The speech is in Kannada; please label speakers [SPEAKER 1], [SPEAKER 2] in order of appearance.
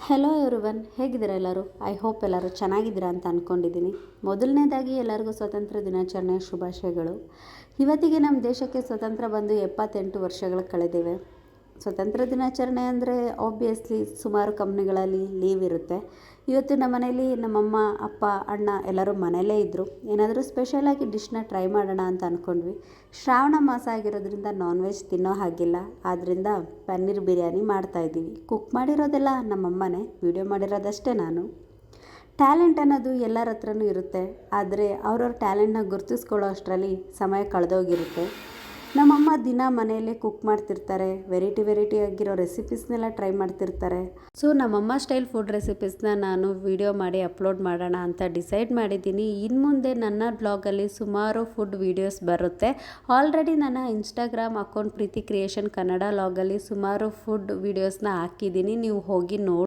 [SPEAKER 1] ಹೆಲೋ ಎವ್ರಿವನ್, ಹೇಗಿದ್ದೀರಾ ಎಲ್ಲರೂ? ಐ ಹೋಪ್ ಎಲ್ಲರೂ ಚೆನ್ನಾಗಿದ್ದೀರಾ ಅಂತ ಅಂದ್ಕೊಂಡಿದ್ದೀನಿ. ಮೊದಲನೇದಾಗಿ ಎಲ್ಲರಿಗೂ ಸ್ವತಂತ್ರ ದಿನಾಚರಣೆಯ ಶುಭಾಶಯಗಳು. ಇವತ್ತಿಗೆ ನಮ್ಮ ದೇಶಕ್ಕೆ ಸ್ವತಂತ್ರ ಬಂದು 78 ವರ್ಷಗಳು ಕಳೆದಿವೆ. ಸ್ವತಂತ್ರ ದಿನಾಚರಣೆ ಅಂದರೆ ಆಬ್ವಿಯಸ್ಲಿ ಸುಮಾರು ಕಂಪ್ನಿಗಳಲ್ಲಿ ಲೀವ್ ಇರುತ್ತೆ. ಇವತ್ತು ನಮ್ಮ ಮನೇಲಿ ನಮ್ಮಮ್ಮ, ಅಪ್ಪ, ಅಣ್ಣ ಎಲ್ಲರೂ ಮನೆಯಲ್ಲೇ ಇದ್ದರು. ಏನಾದರೂ ಸ್ಪೆಷಲಾಗಿ ಡಿಶ್ನ ಟ್ರೈ ಮಾಡೋಣ ಅಂತ ಅಂದ್ಕೊಂಡ್ವಿ. ಶ್ರಾವಣ ಮಾಸ ಆಗಿರೋದ್ರಿಂದ ನಾನ್ ವೆಜ್ ತಿನ್ನೋ ಹಾಗಿಲ್ಲ, ಆದ್ದರಿಂದ ಪನ್ನೀರ್ ಬಿರಿಯಾನಿ ಮಾಡ್ತಾಯಿದ್ದೀವಿ. ಕುಕ್ ಮಾಡಿರೋದೆಲ್ಲ ನಮ್ಮಮ್ಮನೇ, ವಿಡಿಯೋ ಮಾಡಿರೋದಷ್ಟೇ ನಾನು. ಟ್ಯಾಲೆಂಟ್ ಅನ್ನೋದು ಎಲ್ಲರ ಹತ್ರನೂ ಇರುತ್ತೆ, ಆದರೆ ಅವ್ರವ್ರ ಟ್ಯಾಲೆಂಟ್ನ ಗುರುತಿಸ್ಕೊಳ್ಳೋ ಅಷ್ಟರಲ್ಲಿ ಸಮಯ ಕಳೆದೋಗಿರುತ್ತೆ. ನಮ್ಮಮ್ಮ ದಿನ ಮನೆಯಲ್ಲೇ ಕುಕ್ ಮಾಡ್ತಿರ್ತಾರೆ, ವೆರೈಟಿ ಆಗಿರೋ ರೆಸಿಪೀಸ್ನೆಲ್ಲ ಟ್ರೈ ಮಾಡ್ತಿರ್ತಾರೆ. ಸೊ ನಮ್ಮಮ್ಮ ಸ್ಟೈಲ್ ಫುಡ್ ರೆಸಿಪೀಸ್ನ ನಾನು ವಿಡಿಯೋ ಮಾಡಿ ಅಪ್ಲೋಡ್ ಮಾಡೋಣ ಅಂತ ಡಿಸೈಡ್ ಮಾಡಿದ್ದೀನಿ. ಇನ್ನು ಮುಂದೆ ನನ್ನ ಬ್ಲಾಗಲ್ಲಿ ಸುಮಾರು ಫುಡ್ ವೀಡಿಯೋಸ್ ಬರುತ್ತೆ. ಆಲ್ರೆಡಿ ನನ್ನ ಇನ್ಸ್ಟಾಗ್ರಾಮ್ ಅಕೌಂಟ್ ಪ್ರೀತಿ ಕ್ರಿಯೇಷನ್ ಕನ್ನಡ ಲಾಗಲ್ಲಿ ಸುಮಾರು ಫುಡ್ ವೀಡಿಯೋಸ್ನ ಹಾಕಿದ್ದೀನಿ, ನೀವು ಹೋಗಿ ನೋಡಿ.